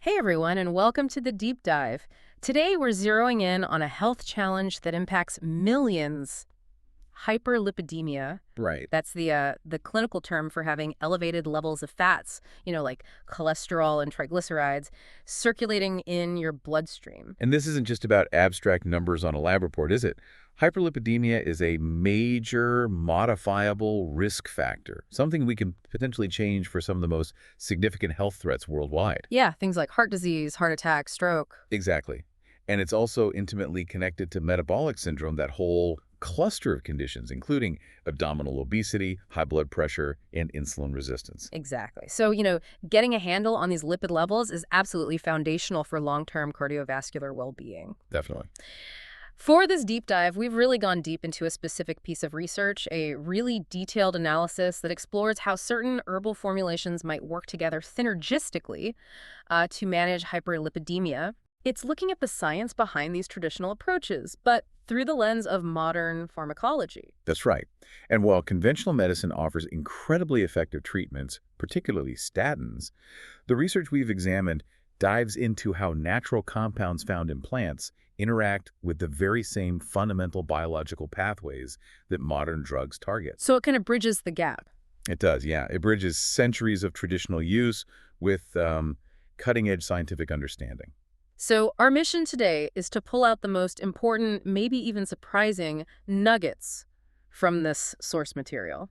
Hey everyone, and welcome to the Deep Dive. Today we're zeroing in on a health challenge that impacts millions: hyperlipidemia. Right. That's the clinical term for having elevated levels of fats, like cholesterol and triglycerides, circulating in your bloodstream. And this isn't just about abstract numbers on a lab report, is it? Hyperlipidemia is a major modifiable risk factor, something we can potentially change for some of the most significant health threats worldwide. Yeah, things like heart disease, heart attack, stroke. Exactly. And it's also intimately connected to metabolic syndrome, that whole cluster of conditions, including abdominal obesity, high blood pressure, and insulin resistance. Exactly. So, getting a handle on these lipid levels is absolutely foundational for long-term cardiovascular well-being. Definitely. For this deep dive, we've really gone deep into a specific piece of research, a really detailed analysis that explores how certain herbal formulations might work together synergistically to manage hyperlipidemia. It's looking at the science behind these traditional approaches, but through the lens of modern pharmacology. That's right. And while conventional medicine offers incredibly effective treatments, particularly statins, the research we've examined dives into how natural compounds found in plants interact with the very same fundamental biological pathways that modern drugs target. So it kind of bridges the gap. It does, yeah. It bridges centuries of traditional use with cutting-edge scientific understanding. So our mission today is to pull out the most important, maybe even surprising, nuggets from this source material.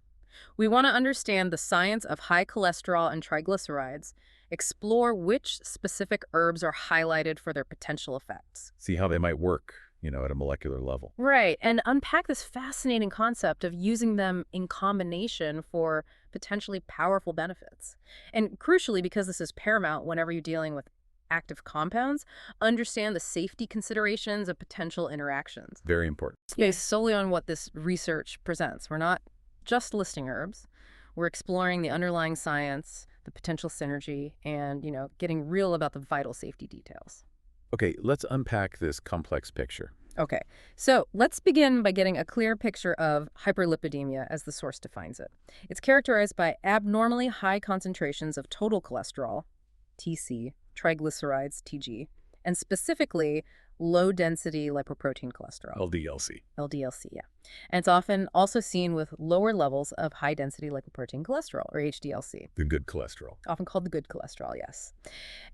We want to understand the science of high cholesterol and triglycerides, explore which specific herbs are highlighted for their potential effects. See how they might work, at a molecular level. Right, and unpack this fascinating concept of using them in combination for potentially powerful benefits. And crucially, because this is paramount whenever you're dealing with active compounds, understand the safety considerations of potential interactions. Very important. Based solely on what this research presents. We're not just listing herbs. We're exploring the underlying science, the potential synergy, and, getting real about the vital safety details. Okay, let's unpack this complex picture. Okay, so let's begin by getting a clear picture of hyperlipidemia as the source defines it. It's characterized by abnormally high concentrations of total cholesterol, TC, triglycerides, TG, and specifically low-density lipoprotein cholesterol, LDLC. LDLC, yeah. And it's often also seen with lower levels of high-density lipoprotein cholesterol, or HDLC, The good cholesterol. often called the good cholesterol, yes.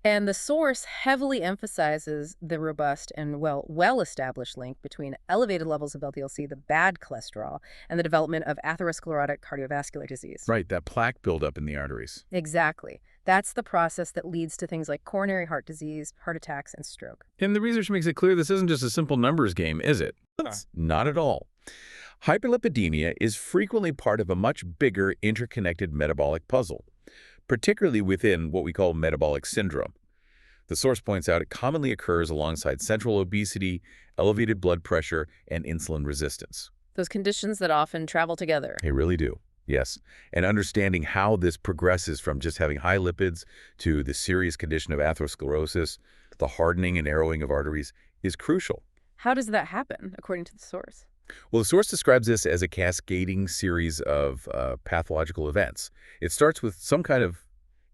And the source heavily emphasizes the robust and well-established link between elevated levels of LDLC, the bad cholesterol, and the development of atherosclerotic cardiovascular disease. Right, that plaque buildup in the arteries. Exactly. That's the process that leads to things like coronary heart disease, heart attacks, and stroke. And the research makes it clear this isn't just a simple numbers game, is it? Not at all. Hyperlipidemia is frequently part of a much bigger interconnected metabolic puzzle, particularly within what we call metabolic syndrome. The source points out it commonly occurs alongside central obesity, elevated blood pressure, and insulin resistance. Those conditions that often travel together. They really do. Yes, and understanding how this progresses from just having high lipids to the serious condition of atherosclerosis, the hardening and narrowing of arteries, is crucial. How does that happen, according to the source? Well, the source describes this as a cascading series of pathological events. It starts with some kind of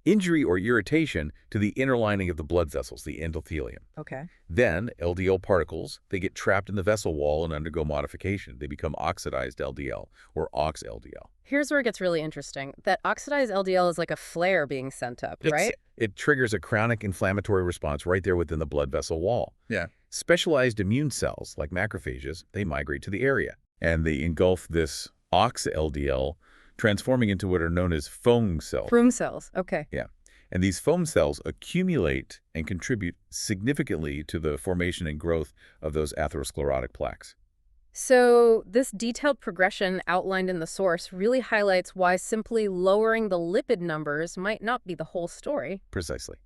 injury or irritation to the inner lining of the blood vessels, the endothelium. Okay. Then LDL particles, they get trapped in the vessel wall and undergo modification. They become oxidized LDL, or ox-LDL. Here's where it gets really interesting. That oxidized LDL is like a flare being sent up, right? It triggers a chronic inflammatory response right there within the blood vessel wall. Yeah. Specialized immune cells, like macrophages, they migrate to the area, and they engulf this ox-LDL, transforming into what are known as foam cells. Room cells. Okay. Yeah. And these foam cells accumulate and contribute significantly to the formation and growth of those atherosclerotic plaques. So this detailed progression outlined in the source really highlights why simply lowering the lipid numbers might not be the whole story. Precisely.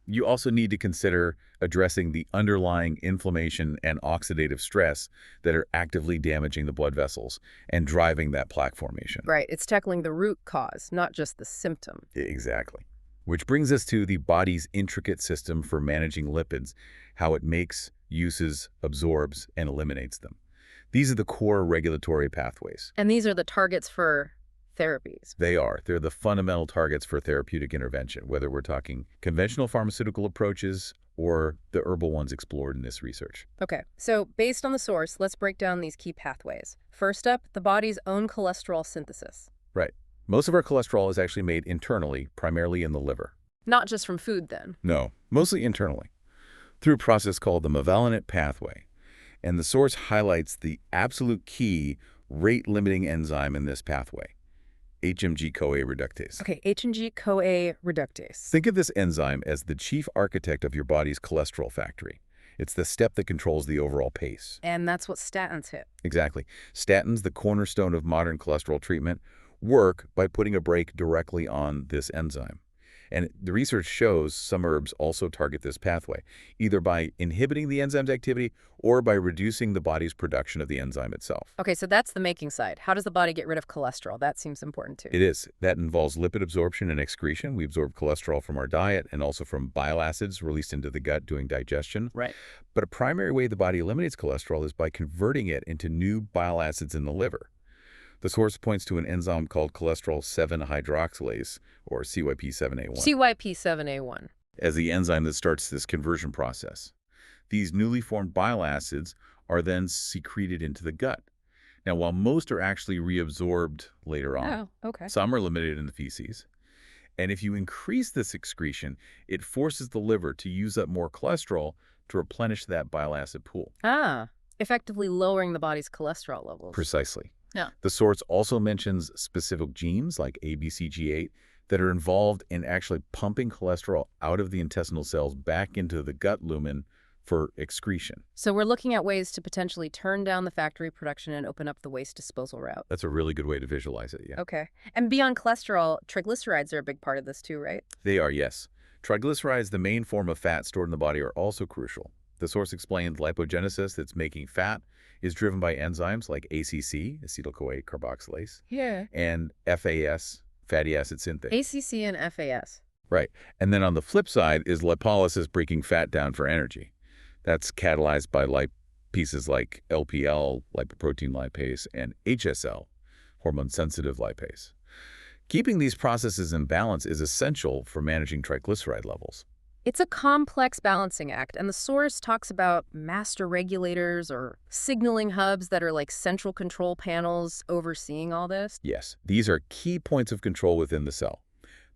You also need to consider addressing the underlying inflammation and oxidative stress that are actively damaging the blood vessels and driving that plaque formation. Right. It's tackling the root cause, not just the symptom. Exactly. Which brings us to the body's intricate system for managing lipids, how it makes, uses, absorbs, and eliminates them. These are the core regulatory pathways. And these are the targets for therapies. They are. They're the fundamental targets for therapeutic intervention, whether we're talking conventional pharmaceutical approaches or the herbal ones explored in this research. Okay, so based on the source, let's break down these key pathways. First up, the body's own cholesterol synthesis. Right. Most of our cholesterol is actually made internally, primarily in the liver. Not just from food, then. No, mostly internally, through a process called the mevalonate pathway. And the source highlights the absolute key rate-limiting enzyme in this pathway, HMG-CoA reductase. Okay, H&G-CoA reductase. Think of this enzyme as the chief architect of your body's cholesterol factory. It's the step that controls the overall pace. And that's what statins hit. Exactly. Statins, the cornerstone of modern cholesterol treatment, work by putting a brake directly on this enzyme. And the research shows some herbs also target this pathway, either by inhibiting the enzyme's activity or by reducing the body's production of the enzyme itself. Okay, so that's the making side. How does the body get rid of cholesterol? That seems important too. It is. That involves lipid absorption and excretion. We absorb cholesterol from our diet and also from bile acids released into the gut during digestion. Right. But a primary way the body eliminates cholesterol is by converting it into new bile acids in the liver. The source points to an enzyme called cholesterol 7-hydroxylase, or CYP7A1, CYP7A1. as the enzyme that starts this conversion process. These newly formed bile acids are then secreted into the gut. Now, while most are actually reabsorbed later on, Oh, okay. some are eliminated in the feces. And if you increase this excretion, it forces the liver to use up more cholesterol to replenish that bile acid pool. Ah, effectively lowering the body's cholesterol levels. Precisely. Yeah. The source also mentions specific genes like ABCG8 that are involved in actually pumping cholesterol out of the intestinal cells back into the gut lumen for excretion. So we're looking at ways to potentially turn down the factory production and open up the waste disposal route. That's a really good way to visualize it, yeah. Okay. And beyond cholesterol, triglycerides are a big part of this too, right? They are, yes. Triglycerides, the main form of fat stored in the body, are also crucial. The source explains lipogenesis that's making fat is driven by enzymes like ACC, acetyl-CoA carboxylase, Yeah. and FAS, fatty acid synthase. ACC and FAS. Right. And then on the flip side is lipolysis breaking fat down for energy. That's catalyzed by pieces like LPL, lipoprotein lipase, and HSL, hormone-sensitive lipase. Keeping these processes in balance is essential for managing triglyceride levels. It's a complex balancing act, and the source talks about master regulators or signaling hubs that are like central control panels overseeing all this. Yes, these are key points of control within the cell.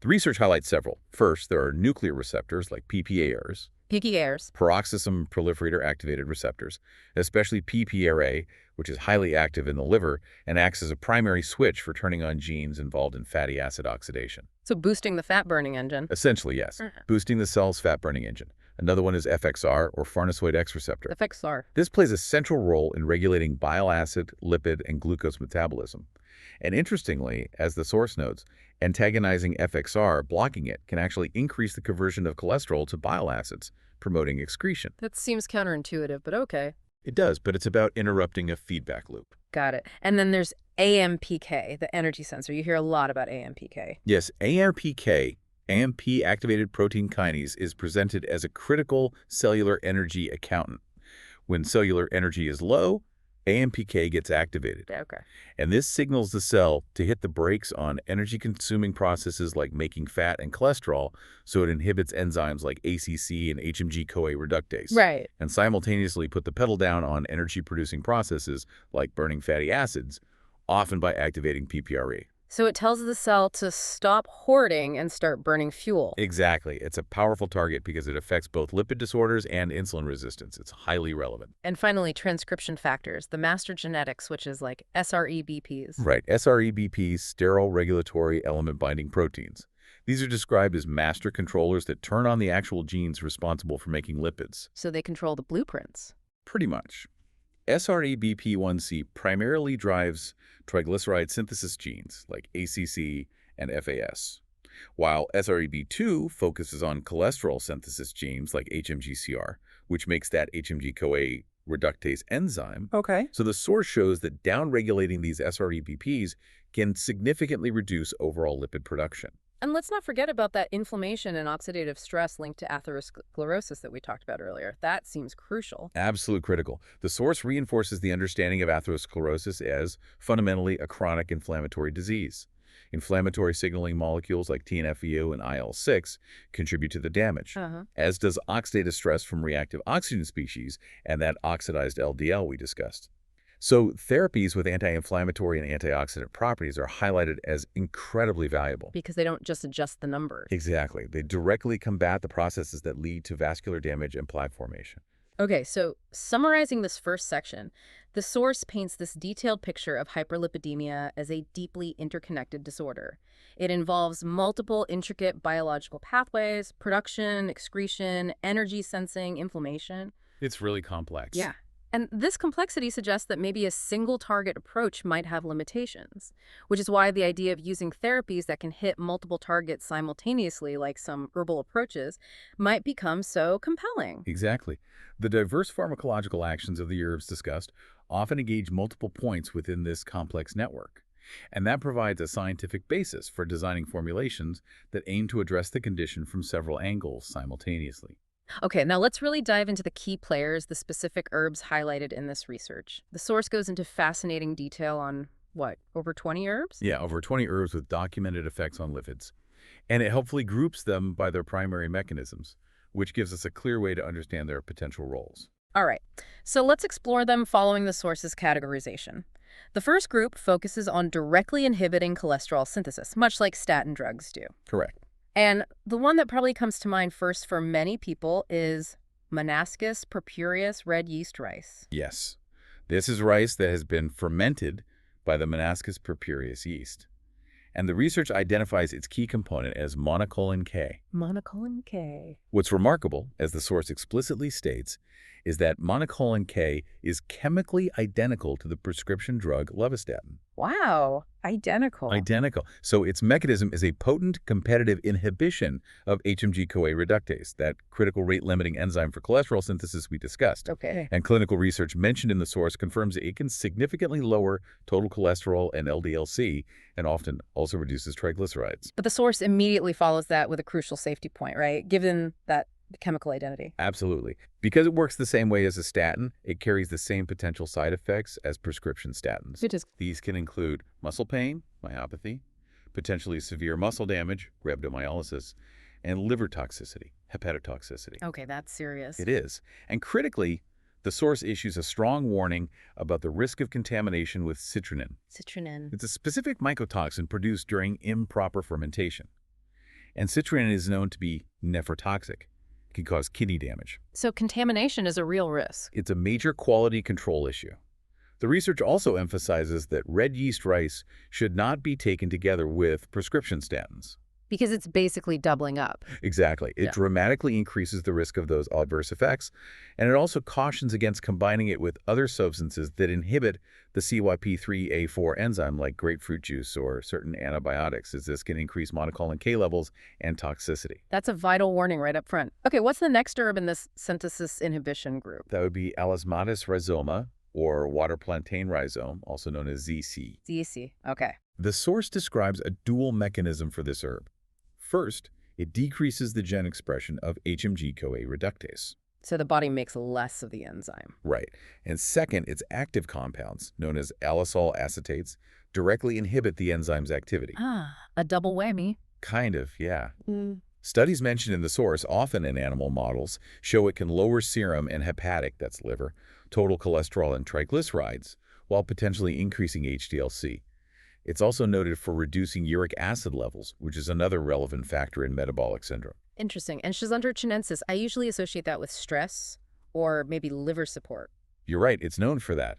The research highlights several. First, there are nuclear receptors like PPARs, PKAs. peroxisome proliferator activated receptors, especially PPRA, which is highly active in the liver and acts as a primary switch for turning on genes involved in fatty acid oxidation. So boosting the fat-burning engine. Essentially, yes, boosting the cell's fat-burning engine. Another one is FXR, or farnesoid X receptor. FXR. This plays a central role in regulating bile acid, lipid, and glucose metabolism. And interestingly, as the source notes, antagonizing FXR, blocking it, can actually increase the conversion of cholesterol to bile acids, promoting excretion. That seems counterintuitive, but okay. It does, but it's about interrupting a feedback loop. Got it. And then there's AMPK, the energy sensor. You hear a lot about AMPK. Yes, AMPK, AMP-activated protein kinase, is presented as a critical cellular energy accountant. When cellular energy is low, AMPK gets activated. Okay. And this signals the cell to hit the brakes on energy-consuming processes like making fat and cholesterol, so it inhibits enzymes like ACC and HMG-CoA reductase. Right. And simultaneously put the pedal down on energy-producing processes like burning fatty acids, often by activating PPRA. So it tells the cell to stop hoarding and start burning fuel. Exactly. It's a powerful target because it affects both lipid disorders and insulin resistance. It's highly relevant. And finally, transcription factors, the master genetic switches like SREBPs. Right. SREBPs, sterile regulatory element binding proteins. These are described as master controllers that turn on the actual genes responsible for making lipids. So they control the blueprints. Pretty much. SREBP1C primarily drives triglyceride synthesis genes like ACC and FAS, while SREB2 focuses on cholesterol synthesis genes like HMGCR, which makes that HMG-CoA reductase enzyme. Okay. So the source shows that downregulating these SREBPs can significantly reduce overall lipid production. And let's not forget about that inflammation and oxidative stress linked to atherosclerosis that we talked about earlier. That seems crucial. Absolute critical. The source reinforces the understanding of atherosclerosis as fundamentally a chronic inflammatory disease. Inflammatory signaling molecules like TNF-alpha and IL-6 contribute to the damage, Uh-huh. as does oxidative stress from reactive oxygen species and that oxidized LDL we discussed. So therapies with anti-inflammatory and antioxidant properties are highlighted as incredibly valuable. Because they don't just adjust the numbers. Exactly. They directly combat the processes that lead to vascular damage and plaque formation. Okay, so summarizing this first section, the source paints this detailed picture of hyperlipidemia as a deeply interconnected disorder. It involves multiple intricate biological pathways, production, excretion, energy sensing, inflammation. It's really complex. Yeah. And this complexity suggests that maybe a single target approach might have limitations, which is why the idea of using therapies that can hit multiple targets simultaneously, like some herbal approaches, might become so compelling. Exactly. The diverse pharmacological actions of the herbs discussed often engage multiple points within this complex network. And that provides a scientific basis for designing formulations that aim to address the condition from several angles simultaneously. Okay, now let's really dive into the key players, the specific herbs highlighted in this research. The source goes into fascinating detail on, what, over 20 herbs? Yeah, over 20 herbs with documented effects on lipids. And it helpfully groups them by their primary mechanisms, which gives us a clear way to understand their potential roles. All right, so let's explore them following the source's categorization. The first group focuses on directly inhibiting cholesterol synthesis, much like statin drugs do. Correct. And the one that probably comes to mind first for many people is Monascus purpureus red yeast rice. Yes. This is rice that has been fermented by the Monascus purpureus yeast. And the research identifies its key component as monocolin K. Monocolin K. What's remarkable, as the source explicitly states, is that monocolin K is chemically identical to the prescription drug levastatin. Wow, identical. Identical. So its mechanism is a potent competitive inhibition of HMG-CoA reductase, that critical rate-limiting enzyme for cholesterol synthesis we discussed. Okay. And clinical research mentioned in the source confirms that it can significantly lower total cholesterol and LDL-C, and often also reduces triglycerides. But the source immediately follows that with a crucial safety point, right? Given that chemical identity. Absolutely. Because it works the same way as a statin, it carries the same potential side effects as prescription statins. These can include muscle pain, myopathy, potentially severe muscle damage, rhabdomyolysis, and liver toxicity, hepatotoxicity. Okay, that's serious. It is. And critically, the source issues a strong warning about the risk of contamination with citrinin. Citrinin. It's a specific mycotoxin produced during improper fermentation. And citrinin is known to be nephrotoxic. Can cause kidney damage. So contamination is a real risk. It's a major quality control issue. The research also emphasizes that red yeast rice should not be taken together with prescription statins. Because it's basically doubling up. Exactly. It dramatically increases the risk of those adverse effects, and it also cautions against combining it with other substances that inhibit the CYP3A4 enzyme like grapefruit juice or certain antibiotics, as this can increase monocolin K levels and toxicity. That's a vital warning right up front. Okay, what's the next herb in this synthesis inhibition group? That would be Alismatis rhizoma, or water plantain rhizome, also known as ZC. ZC, okay. The source describes a dual mechanism for this herb. First, it decreases the gene expression of HMG-CoA reductase. So the body makes less of the enzyme. Right. And second, its active compounds, known as allyl acetates, directly inhibit the enzyme's activity. Ah, a double whammy. Kind of, yeah. Studies mentioned in the source, often in animal models, show it can lower serum and hepatic, that's liver, total cholesterol and triglycerides, while potentially increasing HDL-C. It's also noted for reducing uric acid levels, which is another relevant factor in metabolic syndrome. Interesting. And Schizandra chinensis, I usually associate that with stress or maybe liver support. You're right, it's known for that.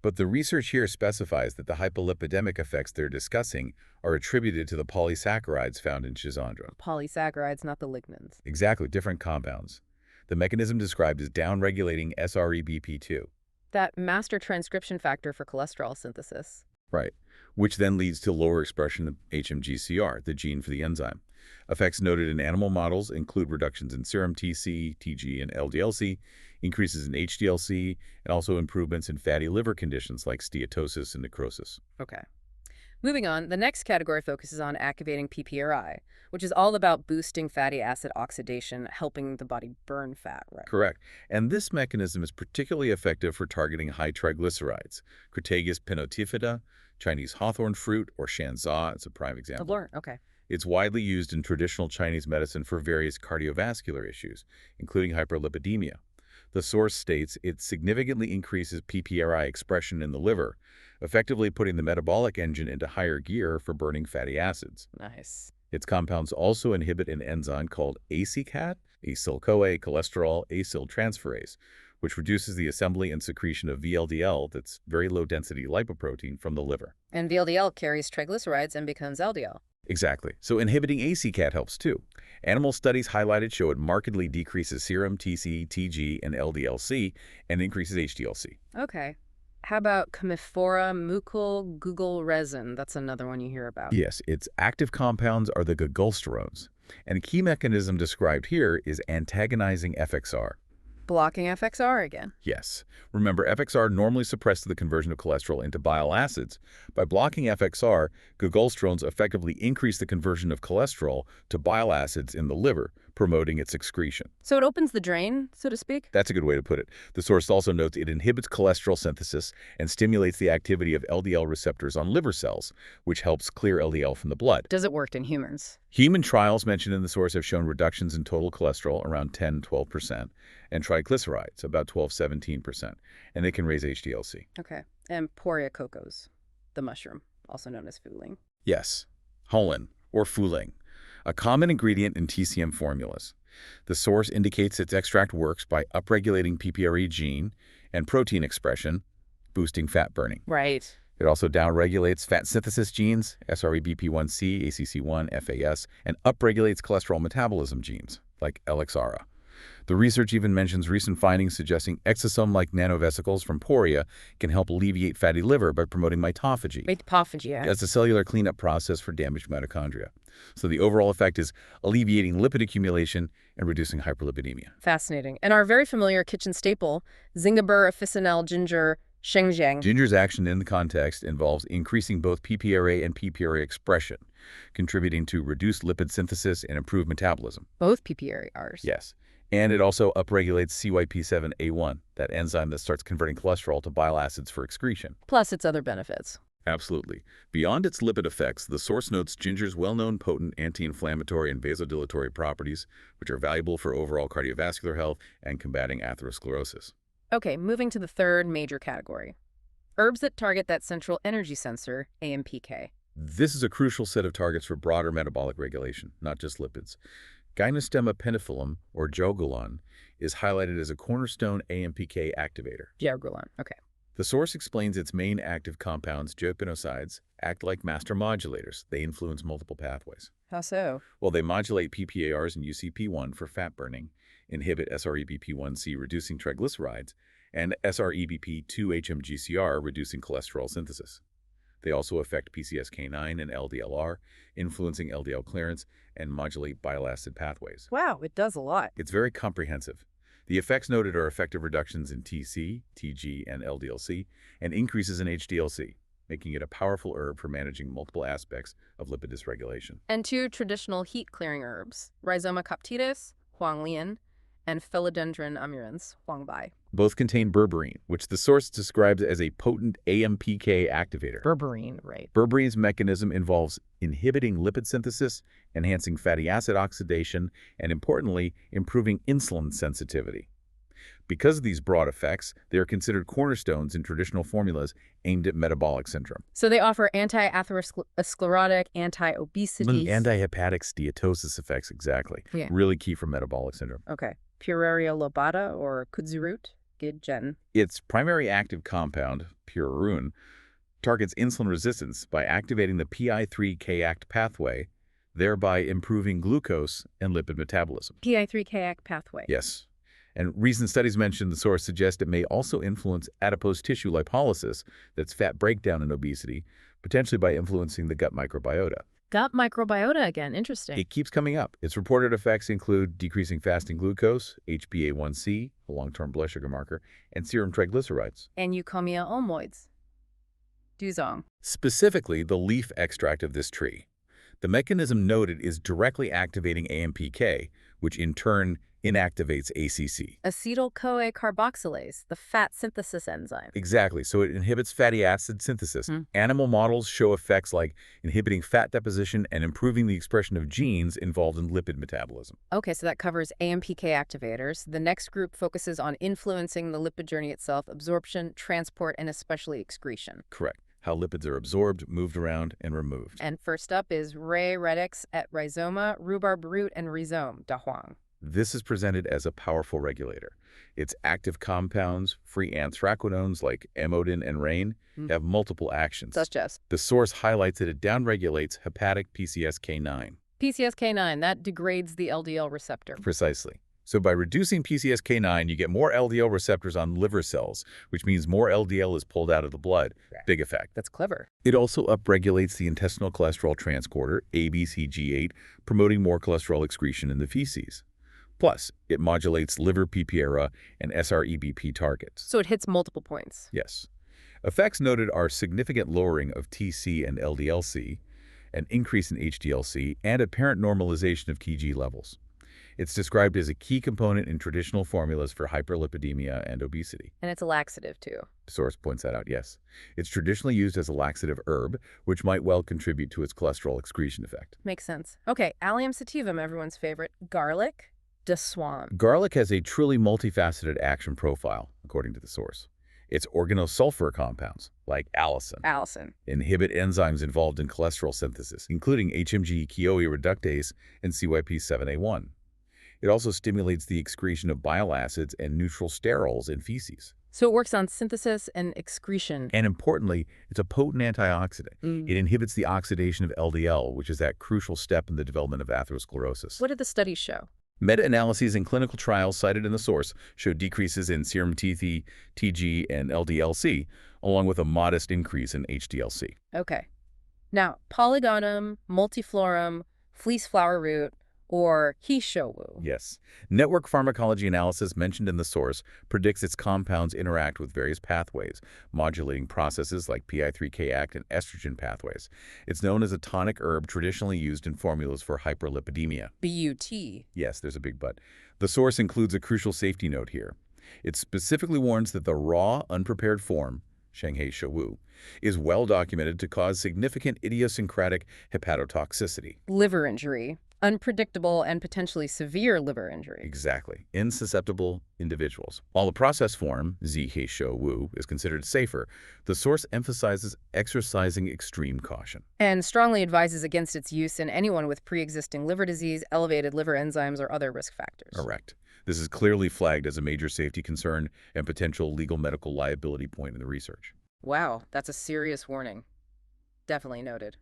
But the research here specifies that the hypolipidemic effects they're discussing are attributed to the polysaccharides found in Schizandra. Polysaccharides, not the lignans. Exactly, different compounds. The mechanism described is downregulating SREBP2. That master transcription factor for cholesterol synthesis. Right, which then leads to lower expression of HMGCR, the gene for the enzyme. Effects noted in animal models include reductions in serum TC, TG, and LDL-C, increases in HDL-C, and also improvements in fatty liver conditions like steatosis and necrosis. Okay. Moving on, the next category focuses on activating PPRI, which is all about boosting fatty acid oxidation, helping the body burn fat, right? Correct. And this mechanism is particularly effective for targeting high triglycerides. Crataegus pinotifida, Chinese hawthorn fruit, or shanzha is a prime example. Learn. Okay. It's widely used in traditional Chinese medicine for various cardiovascular issues, including hyperlipidemia. The source states it significantly increases PPRI expression in the liver, effectively putting the metabolic engine into higher gear for burning fatty acids. Nice. Its compounds also inhibit an enzyme called ACCAT, acyl-CoA cholesterol acyltransferase, which reduces the assembly and secretion of VLDL, that's very low-density lipoprotein, from the liver. And VLDL carries triglycerides and becomes LDL. Exactly. So inhibiting ACCAT helps too. Animal studies highlighted show it markedly decreases serum TC, TG, and LDL-C and increases HDL-C. Okay. How about Commiphora mucil Google resin? That's another one you hear about. Yes, its active compounds are the gagulsterones. And a key mechanism described here is antagonizing FXR. Blocking FXR again. Yes. Remember, FXR normally suppresses the conversion of cholesterol into bile acids. By blocking FXR, gagulsterones effectively increase the conversion of cholesterol to bile acids in the liver, promoting its excretion. So it opens the drain, so to speak? That's a good way to put it. The source also notes it inhibits cholesterol synthesis and stimulates the activity of LDL receptors on liver cells, which helps clear LDL from the blood. Does it work in humans? Human trials mentioned in the source have shown reductions in total cholesterol around 10–12%, and triglycerides about 12–17%, and they can raise HDL-C. Okay. And Poria cocos, the mushroom, also known as fuling. Yes, Holin, or fuling, a common ingredient in TCM formulas. The source indicates its extract works by upregulating PPRE gene and protein expression, boosting fat burning. Right. It also downregulates fat synthesis genes, SREBP1C, ACC1, FAS, and upregulates cholesterol metabolism genes, like LXRA. The research even mentions recent findings suggesting exosome-like nanovesicles from poria can help alleviate fatty liver by promoting mitophagy. Mitophagy, yeah. That's a cellular cleanup process for damaged mitochondria. So the overall effect is alleviating lipid accumulation and reducing hyperlipidemia. Fascinating. And our very familiar kitchen staple, Zingiber, officinal, ginger, shengjiang. Ginger's action in the context involves increasing both PPRA and PPRA expression, contributing to reduced lipid synthesis and improved metabolism. Both PPRAs. Yes. And it also upregulates CYP7A1, that enzyme that starts converting cholesterol to bile acids for excretion. Plus its other benefits. Absolutely. Beyond its lipid effects, the source notes ginger's well-known potent anti-inflammatory and vasodilatory properties, which are valuable for overall cardiovascular health and combating atherosclerosis. Okay, moving to the third major category. Herbs that target that central energy sensor, AMPK. This is a crucial set of targets for broader metabolic regulation, not just lipids. Gynostemma pendifluum, or jogulan, is highlighted as a cornerstone AMPK activator. Jogulan, okay. The source explains its main active compounds, gepinosides, act like master modulators. They influence multiple pathways. How so? Well, they modulate PPARs and UCP1 for fat burning, inhibit SREBP1C reducing triglycerides, and SREBP2-HMGCR reducing cholesterol synthesis. They also affect PCSK9 and LDLR, influencing LDL clearance, and modulate bile acid pathways. Wow, it does a lot. It's very comprehensive. The effects noted are effective reductions in TC, TG, and LDL-C, and increases in HDL-C, making it a powerful herb for managing multiple aspects of lipid dysregulation. And two traditional heat-clearing herbs, Rhizoma coptitis, huanglian, and Philodendron amurans, huangbai. Both contain berberine, which the source describes as a potent AMPK activator. Berberine, right. Berberine's mechanism involves inhibiting lipid synthesis, enhancing fatty acid oxidation, and importantly, improving insulin sensitivity. Because of these broad effects, they are considered cornerstones in traditional formulas aimed at metabolic syndrome. So they offer anti-atherosclerotic, anti-obesity, Anti-hepatic steatosis effects, exactly. Yeah. Really key for metabolic syndrome. Okay. Puraria lobata or kudzu root, gidgen. Its primary active compound, purarune, targets insulin resistance by activating the PI3K-ACT pathway, thereby improving glucose and lipid metabolism. PI3K-ACT pathway. Yes. And recent studies mentioned the source suggest it may also influence adipose tissue lipolysis, that's fat breakdown in obesity, potentially by influencing the gut microbiota. Gut microbiota again, interesting. It keeps coming up. Its reported effects include decreasing fasting glucose, HbA1c, a long-term blood sugar marker, and serum triglycerides. And eukomia omoids. Duzong. Specifically, the leaf extract of this tree. The mechanism noted is directly activating AMPK, which in turn inactivates ACC. Acetyl-CoA carboxylase, the fat synthesis enzyme. Exactly, so it inhibits fatty acid synthesis. Hmm. Animal models show effects like inhibiting fat deposition and improving the expression of genes involved in lipid metabolism. Okay, so that covers AMPK activators. The next group focuses on influencing the lipid journey itself, absorption, transport, and especially excretion. Correct. How lipids are absorbed, moved around, and removed. And first up is Ray Redix et rhizoma, rhubarb root, and rhizome, Da Huang. This is presented as a powerful regulator. Its active compounds, free anthraquinones like amodin and rain, have multiple actions. Such as The source highlights that it downregulates hepatic PCSK9. PCSK9, that degrades the LDL receptor. Precisely. So by reducing PCSK9, you get more LDL receptors on liver cells, which means more LDL is pulled out of the blood. Big effect. That's clever. It also upregulates the intestinal cholesterol transporter, ABCG8, promoting more cholesterol excretion in the feces. Plus, it modulates liver PPARA and SREBP targets. So it hits multiple points. Yes. Effects noted are significant lowering of TC and LDLC, an increase in HDLC, and apparent normalization of KG levels. It's described as a key component in traditional formulas for hyperlipidemia and obesity. And it's a laxative, too. The source points that out, yes. It's traditionally used as a laxative herb, which might well contribute to its cholesterol excretion effect. Makes sense. Okay, allium sativum, everyone's favorite. Garlic, de swan. Garlic has a truly multifaceted action profile, according to the source. Its organosulfur compounds, like allicin, inhibit enzymes involved in cholesterol synthesis, including HMG-CoA reductase and CYP7A1. It also stimulates the excretion of bile acids and neutral sterols in feces. So it works on synthesis and excretion. And importantly, it's a potent antioxidant. It inhibits the oxidation of LDL, which is that crucial step in the development of atherosclerosis. What did the studies show? Meta-analyses in clinical trials cited in the source showed decreases in serum TG, and LDLC, along with a modest increase in HDLC. Okay. Now, polygonum, multiflorum, fleece flower root, or Hishowu. Yes. Network pharmacology analysis mentioned in the source predicts its compounds interact with various pathways, modulating processes like PI3K-ACT and estrogen pathways. It's known as a tonic herb traditionally used in formulas for hyperlipidemia. BUT. Yes, there's a big but. The source includes a crucial safety note here. It specifically warns that the raw, unprepared form, Shanghai Showu, is well documented to cause significant idiosyncratic hepatotoxicity. Liver injury. Unpredictable and potentially severe liver injury. Exactly. In susceptible individuals. While the processed form, Zhe Shou Wu, is considered safer, the source emphasizes exercising extreme caution. And strongly advises against its use in anyone with pre-existing liver disease, elevated liver enzymes, or other risk factors. Correct. This is clearly flagged as a major safety concern and potential legal medical liability point in the research. Wow, that's a serious warning. Definitely noted.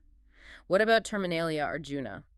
What about Terminalia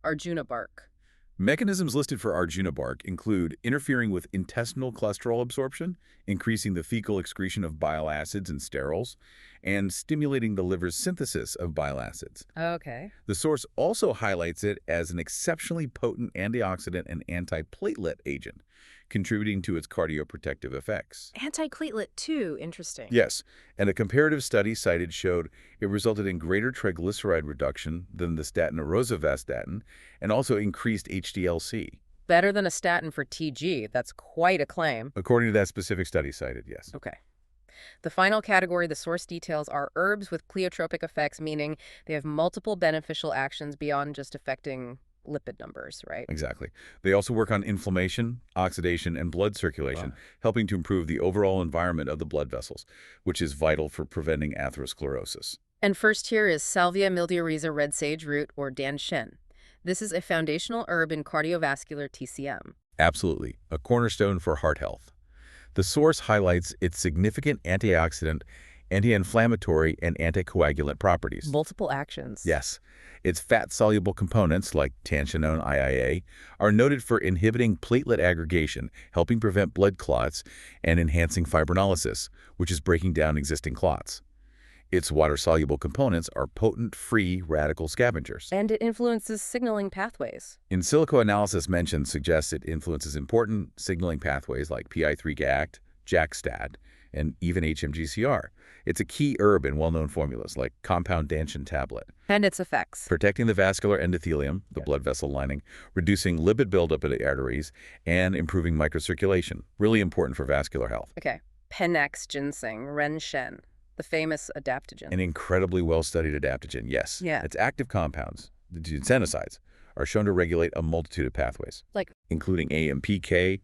Arjuna bark? Mechanisms listed for Arjuna bark include interfering with intestinal cholesterol absorption, increasing the fecal excretion of bile acids and sterols, and stimulating the liver's synthesis of bile acids. Okay. The source also highlights it as an exceptionally potent antioxidant and antiplatelet agent, contributing to its cardioprotective effects. Antiplatelet too, interesting. Yes, and a comparative study cited showed it resulted in greater triglyceride reduction than the statin rosuvastatin and also increased HDLC. Better than a statin for TG. That's quite a claim. According to that specific study cited, yes. Okay. The final category the source details are herbs with pleiotropic effects, meaning they have multiple beneficial actions beyond just affecting lipid numbers, right? Exactly. They also work on inflammation, oxidation, and blood circulation, helping to improve the overall environment of the blood vessels, which is vital for preventing atherosclerosis. And first here is Salvia mildioryza red sage root, or danshen. This is a foundational herb in cardiovascular TCM. Absolutely. A cornerstone for heart health. The source highlights its significant antioxidant, anti-inflammatory, and anticoagulant properties. Multiple actions. Yes. Its fat-soluble components, like tanshinone IIA, are noted for inhibiting platelet aggregation, helping prevent blood clots, and enhancing fibrinolysis, which is breaking down existing clots. Its water-soluble components are potent free radical scavengers. And it influences signaling pathways. In silico analysis mentioned suggests it influences important signaling pathways like PI3-ACT, JAK-STAT, and even HMGCR. It's a key herb in well-known formulas like compound dantian tablet, And its effects. protecting the vascular endothelium, the blood vessel lining, reducing lipid buildup in the arteries, and improving microcirculation. Really important for vascular health. Okay. Penex ginseng, renshen, the famous adaptogen. An incredibly well-studied adaptogen, yes. Yeah. Its active compounds, the ginsenosides, are shown to regulate a multitude of pathways, Like, including AMPK,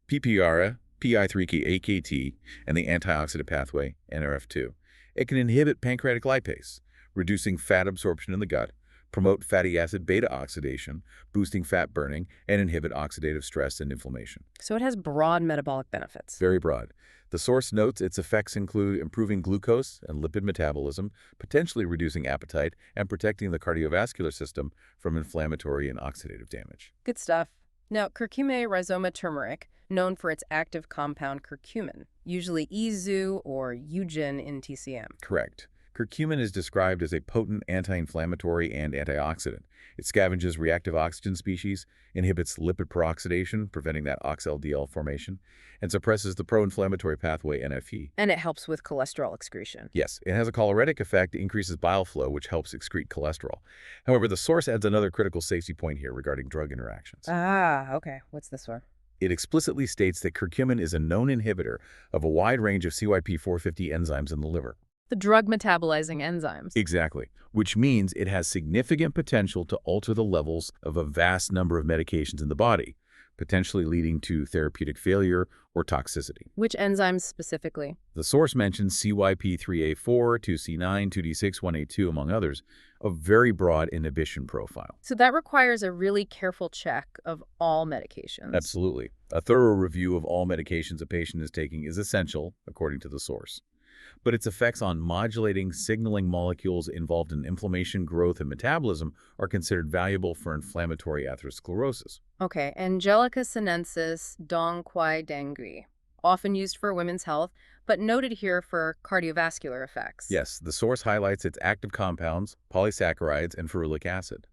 PPARA, PI3K-AKT, and the antioxidant pathway, NRF2. It can inhibit pancreatic lipase, reducing fat absorption in the gut, promote fatty acid beta oxidation, boosting fat burning, and inhibit oxidative stress and inflammation. so it has broad metabolic benefits. Very broad. The source notes its effects include improving glucose and lipid metabolism, potentially reducing appetite, and protecting the cardiovascular system from inflammatory and oxidative damage. Good stuff. Now, curcumin rhizoma turmeric, known for its active compound curcumin, usually EZU or eugen in TCM. Correct. Curcumin is described as a potent anti-inflammatory and antioxidant. It scavenges reactive oxygen species, inhibits lipid peroxidation, preventing that ox-LDL formation, and suppresses the pro-inflammatory pathway NFE. And it helps with cholesterol excretion. Yes, it has a cholinergic effect, increases bile flow, which helps excrete cholesterol. However, the source adds another critical safety point here regarding drug interactions. Ah, okay. What's this for? It explicitly states that curcumin is a known inhibitor of a wide range of CYP450 enzymes in the liver. The drug metabolizing enzymes. Exactly, which means it has significant potential to alter the levels of a vast number of medications in the body, potentially leading to therapeutic failure or toxicity. Which enzymes specifically? The source mentions CYP3A4, 2C9, 2D6, 1A2, among others, a very broad inhibition profile. So that requires a really careful check of all medications. Absolutely. A thorough review of all medications a patient is taking is essential, according to the source. But its effects on modulating signaling molecules involved in inflammation, growth, and metabolism are considered valuable for inflammatory atherosclerosis. Okay, Angelica sinensis dong quai dangui, often used for women's health, but noted here for cardiovascular effects. Yes, the source highlights its active compounds, polysaccharides, and ferulic acid.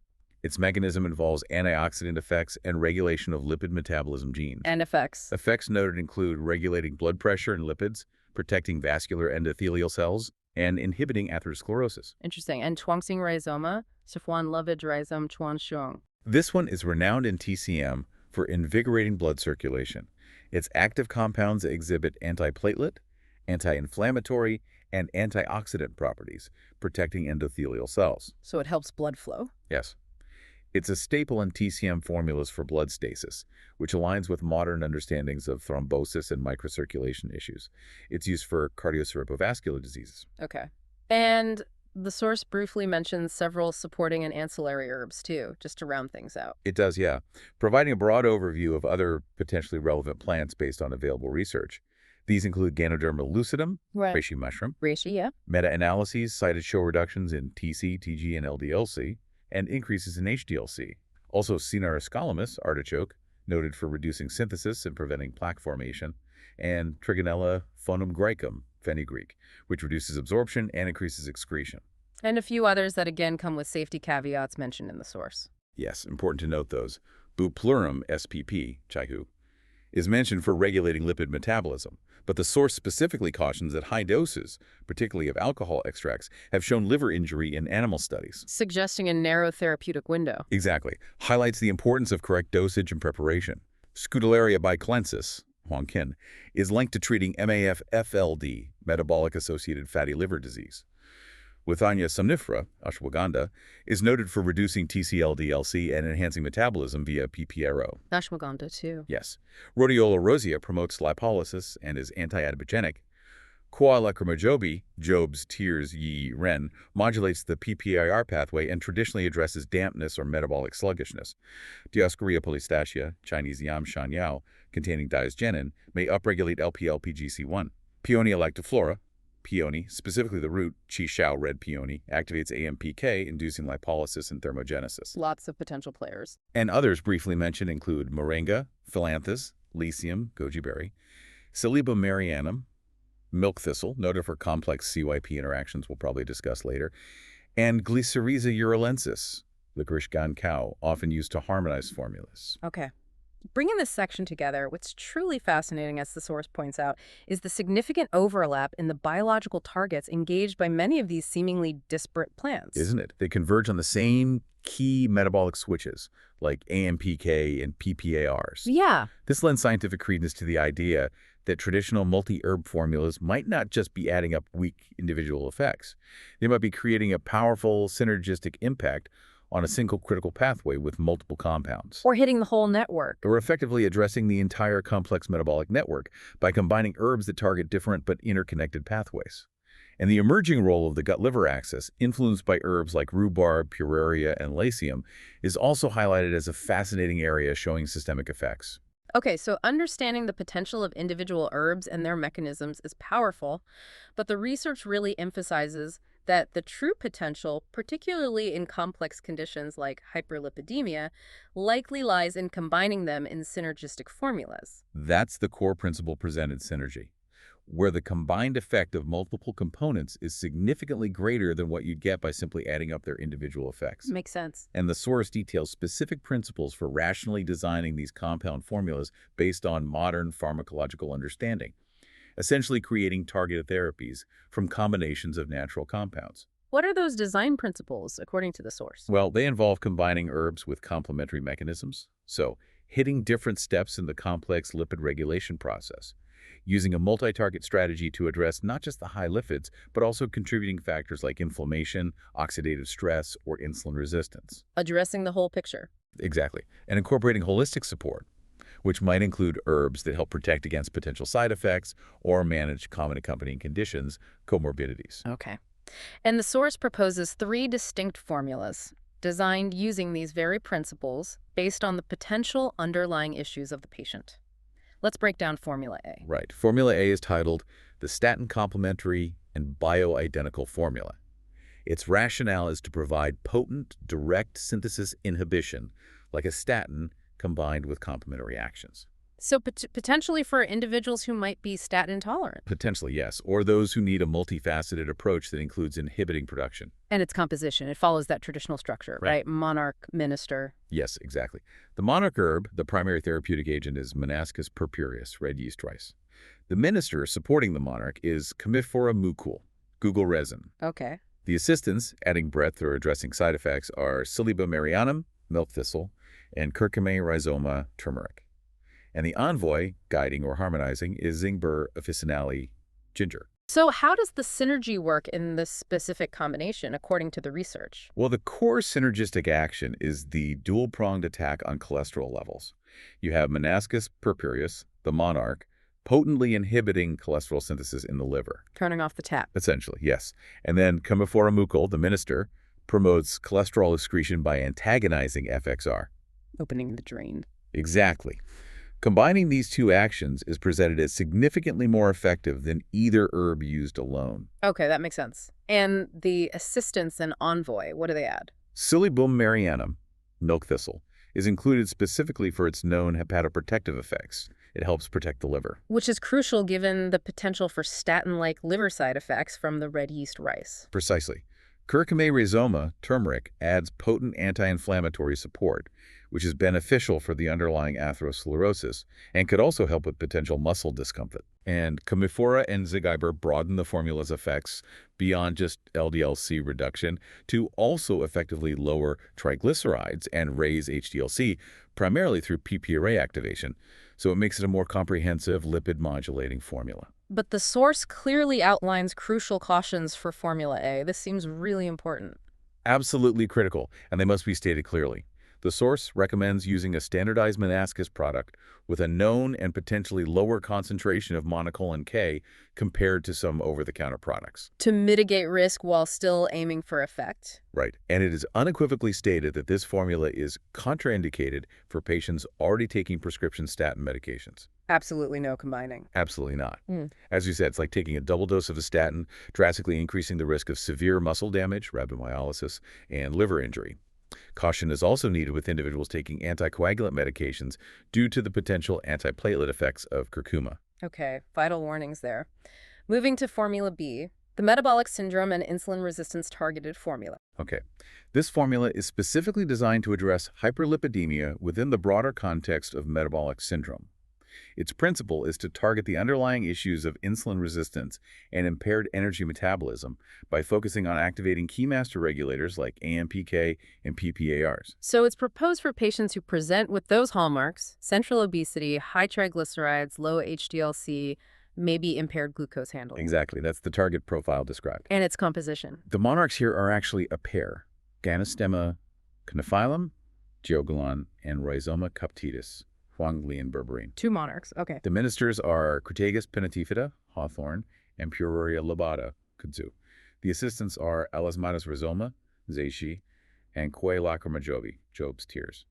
Its mechanism involves antioxidant effects and regulation of lipid metabolism genes. And effects. Effects noted include regulating blood pressure and lipids, protecting vascular endothelial cells, and inhibiting atherosclerosis. Interesting. And Chuangxing rhizoma, Sifuan lovage rhizome chuanxiong. This one is renowned in TCM for invigorating blood circulation. Its active compounds exhibit antiplatelet, anti-inflammatory, and antioxidant properties, protecting endothelial cells. So it helps blood flow. Yes. It's a staple in TCM formulas for blood stasis, which aligns with modern understandings of thrombosis and microcirculation issues. It's used for cardiovascular diseases. Okay. And the source briefly mentions several supporting and ancillary herbs, too, just to round things out. It does, yeah, providing a broad overview of other potentially relevant plants based on available research. These include Ganoderma lucidum, reishi mushroom. Reishi, yeah. Meta-analyses cited show reductions in TC, TG, and LDLC, and increases in HDLC. Also, Synergistically, artichoke, noted for reducing synthesis and preventing plaque formation, and Trigonella phonum graecum, fenugreek, which reduces absorption and increases excretion. And a few others that again come with safety caveats mentioned in the source. Yes, important to note those. Bupleurum spp, chaihu, is mentioned for regulating lipid metabolism, but the source specifically cautions that high doses, particularly of alcohol extracts, have shown liver injury in animal studies. Suggesting a narrow therapeutic window. Exactly. Highlights the importance of correct dosage and preparation. Scutellaria bicalensis, Huangqin, is linked to treating MAF-FLD, metabolic-associated fatty liver disease. Withania somnifera, ashwagandha, is noted for reducing TCLDLC and enhancing metabolism via PPRO. Ashwagandha, too. Yes. Rhodiola rosea promotes lipolysis and is anti-adipogenic. Koala chromojobi, Job's tears yi ren, modulates the PPAR pathway and traditionally addresses dampness or metabolic sluggishness. Dioscorea polystachya, Chinese yam shan yao, containing diosgenin, may upregulate LPL-PGC1. Peonia lactiflora, peony, specifically the root, qi shao red peony, activates AMPK, inducing lipolysis and thermogenesis. Lots of potential players. And others briefly mentioned include moringa, philanthus, lycium, goji berry, Silybum marianum, milk thistle, noted for complex CYP interactions we'll probably discuss later, and Glycyrrhiza urulensis, licorice gan cow, often used to harmonize formulas. Okay. Bringing this section together, what's truly fascinating, as the source points out, is the significant overlap in the biological targets engaged by many of these seemingly disparate plants. Isn't it? They converge on the same key metabolic switches, like AMPK and PPARs. Yeah, This lends scientific credence to the idea that traditional multi-herb formulas might not just be adding up weak individual effects. They might be creating a powerful synergistic impact on a single critical pathway with multiple compounds. or hitting the whole network. We're effectively addressing the entire complex metabolic network by combining herbs that target different but interconnected pathways. And the emerging role of the gut-liver axis, influenced by herbs like rhubarb, puraria, and lasium, is also highlighted as a fascinating area showing systemic effects. Okay, so understanding the potential of individual herbs and their mechanisms is powerful, but the research really emphasizes that the true potential, particularly in complex conditions like hyperlipidemia, likely lies in combining them in synergistic formulas. That's the core principle presented synergy, where the combined effect of multiple components is significantly greater than what you'd get by simply adding up their individual effects. Makes sense. And the source details specific principles for rationally designing these compound formulas based on modern pharmacological understanding, essentially creating targeted therapies from combinations of natural compounds. What are those design principles, according to the source? Well, they involve combining herbs with complementary mechanisms, so hitting different steps in the complex lipid regulation process, using a multi-target strategy to address not just the high lipids, but also contributing factors like inflammation, oxidative stress, or insulin resistance. Addressing the whole picture. Exactly. And incorporating holistic support, which might include herbs that help protect against potential side effects or manage common accompanying conditions, comorbidities. Okay. And the source proposes three distinct formulas designed using these very principles based on the potential underlying issues of the patient. Let's break down Formula A. Right. Formula A is titled the Statin Complementary and Bioidentical Formula. Its rationale is to provide potent, direct synthesis inhibition, like a statin, combined with complementary actions. So potentially for individuals who might be statin intolerant. Potentially, yes, or those who need a multifaceted approach that includes inhibiting production. And its composition, it follows that traditional structure, right? Monarch, minister. Yes, exactly. The monarch herb, the primary therapeutic agent, is Monascus purpureus, red yeast rice. The minister supporting the monarch is Commiphora mucul, Google resin. Okay. The assistants, adding breadth or addressing side effects, are Silybum marianum, milk thistle, and Curcuma rhizoma, turmeric. And the envoy, guiding or harmonizing, is Zingber officinale, ginger. So how does the synergy work in this specific combination, according to the research? Well, the core synergistic action is the dual-pronged attack on cholesterol levels. You have Monascus purpureus, the monarch, potently inhibiting cholesterol synthesis in the liver. Turning off the tap. Essentially, yes. And then Commiphora mucul, the minister, promotes cholesterol excretion by antagonizing FXR. Opening the drain. Exactly. Combining these two actions is presented as significantly more effective than either herb used alone. Okay, that makes sense. And the assistants and envoy, what do they add? Silybum marianum, milk thistle, is included specifically for its known hepatoprotective effects. It helps protect the liver. Which is crucial given the potential for statin-like liver side effects from the red yeast rice. Precisely. Curcuma rhizoma, turmeric, adds potent anti-inflammatory support, which is beneficial for the underlying atherosclerosis and could also help with potential muscle discomfort. And Commiphora and Zingber broaden the formula's effects beyond just LDL-C reduction to also effectively lower triglycerides and raise HDL-C, primarily through PPAR activation. So it makes it a more comprehensive lipid-modulating formula. But the source clearly outlines crucial cautions for Formula A. This seems really important. Absolutely critical, and they must be stated clearly. The source recommends using a standardized Monascus product with a known and potentially lower concentration of monocolin K compared to some over-the-counter products. To mitigate risk while still aiming for effect. Right. And it is unequivocally stated that this formula is contraindicated for patients already taking prescription statin medications. Absolutely no combining. Absolutely not. As you said, it's like taking a double dose of a statin, drastically increasing the risk of severe muscle damage, rhabdomyolysis, and liver injury. Caution is also needed with individuals taking anticoagulant medications due to the potential antiplatelet effects of curcuma. Okay, vital warnings there. Moving to Formula B, The metabolic syndrome and insulin resistance targeted formula. Okay. This formula is specifically designed to address hyperlipidemia within the broader context of metabolic syndrome. Its principle is to target the underlying issues of insulin resistance and impaired energy metabolism by focusing on activating key master regulators like AMPK and PPARs. So it's proposed for patients who present with those hallmarks: central obesity, high triglycerides, low HDL-C, maybe impaired glucose handling. Exactly. That's the target profile described. And its composition. The monarchs here are actually a pair: Ganostomi coniphylum, Geogolon, and Rhizoma cuptitis, Huangli berberine. Two monarchs. Okay. The ministers are Crataegus pinnatifida, Hawthorn, and Pururia lobata, kudzu. The assistants are Alismatus rhizoma, Zeishi, and Quae lacrima Jobi, Job's tears.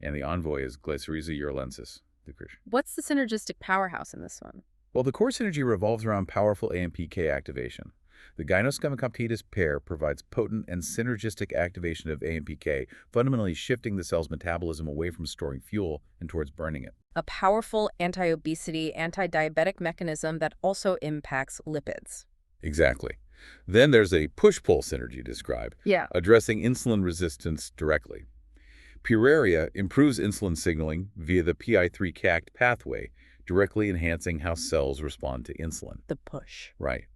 And the envoy is Glycyrrhiza urulensis, licorice. What's the synergistic powerhouse in this one? Well, the core synergy revolves around powerful AMPK activation. The gynoscomicoptitis pair provides potent and synergistic activation of AMPK, fundamentally shifting the cell's metabolism away from storing fuel and towards burning it. A powerful anti-obesity, anti-diabetic mechanism that also impacts lipids. Exactly. Then there's a push-pull synergy described, Yeah. addressing insulin resistance directly. Pururia improves insulin signaling via the PI3-CACT pathway, directly enhancing how cells respond to insulin. The push. Right.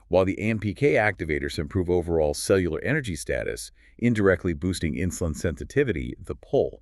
While the AMPK activators improve overall cellular energy status, indirectly boosting insulin sensitivity, the pull.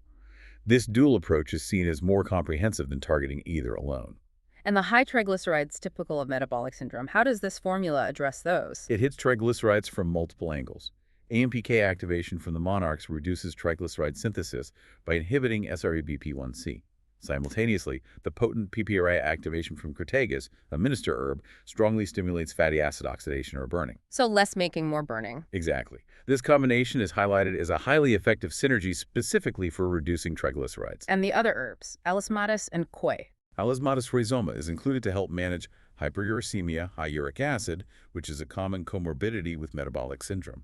This dual approach is seen as more comprehensive than targeting either alone. And the high triglycerides typical of metabolic syndrome, how does this formula address those? It hits triglycerides from multiple angles. AMPK activation from the monarchs reduces triglyceride synthesis by inhibiting SREBP1C. Simultaneously, the potent PPAR activation from Crataegus, a minister herb, strongly stimulates fatty acid oxidation or burning. So less making, more burning. Exactly. This combination is highlighted as a highly effective synergy specifically for reducing triglycerides. And the other herbs, Alismatus and Quae. Alismatus rhizoma is included to help manage hyperuricemia, high uric acid, which is a common comorbidity with metabolic syndrome.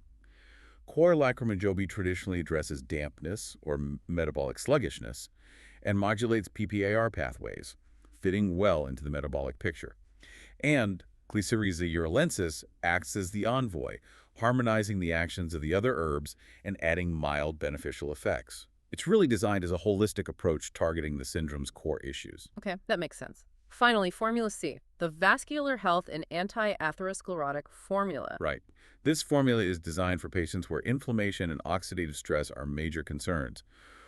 Quae lacrima Jobi traditionally addresses dampness or metabolic sluggishness and modulates PPAR pathways, fitting well into the metabolic picture. And Glycyrrhiza urulensis acts as the envoy, harmonizing the actions of the other herbs and adding mild beneficial effects. It's really designed as a holistic approach targeting the syndrome's core issues. Okay, that makes sense. Finally, Formula C, the vascular health and anti-atherosclerotic formula. Right. This formula is designed for patients where inflammation and oxidative stress are major concerns,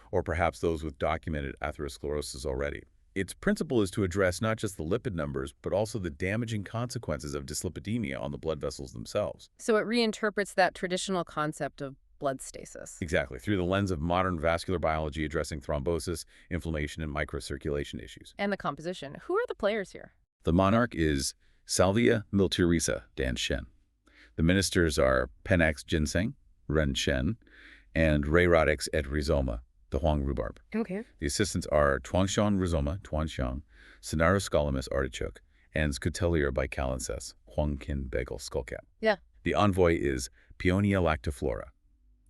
or perhaps those with documented atherosclerosis already. Its principle is to address not just the lipid numbers, but also the damaging consequences of dyslipidemia on the blood vessels themselves. So it reinterprets that traditional concept of blood stasis. Exactly, through the lens of modern vascular biology addressing thrombosis, inflammation, and microcirculation issues. And the composition. Who are the players here? The monarch is Salvia miltirisa, Dan Shen. The ministers are Penax ginseng, Ren Shen, and Rayrodix et rhizoma, the Huang rhubarb. Okay. The assistants are Tuangshan rhizoma, Tuanxiang, Cinaroscolamus artichoke, and Scutellier bicalensis, Huangqin bagel skullcap. Yeah. The envoy is Peonia lactiflora,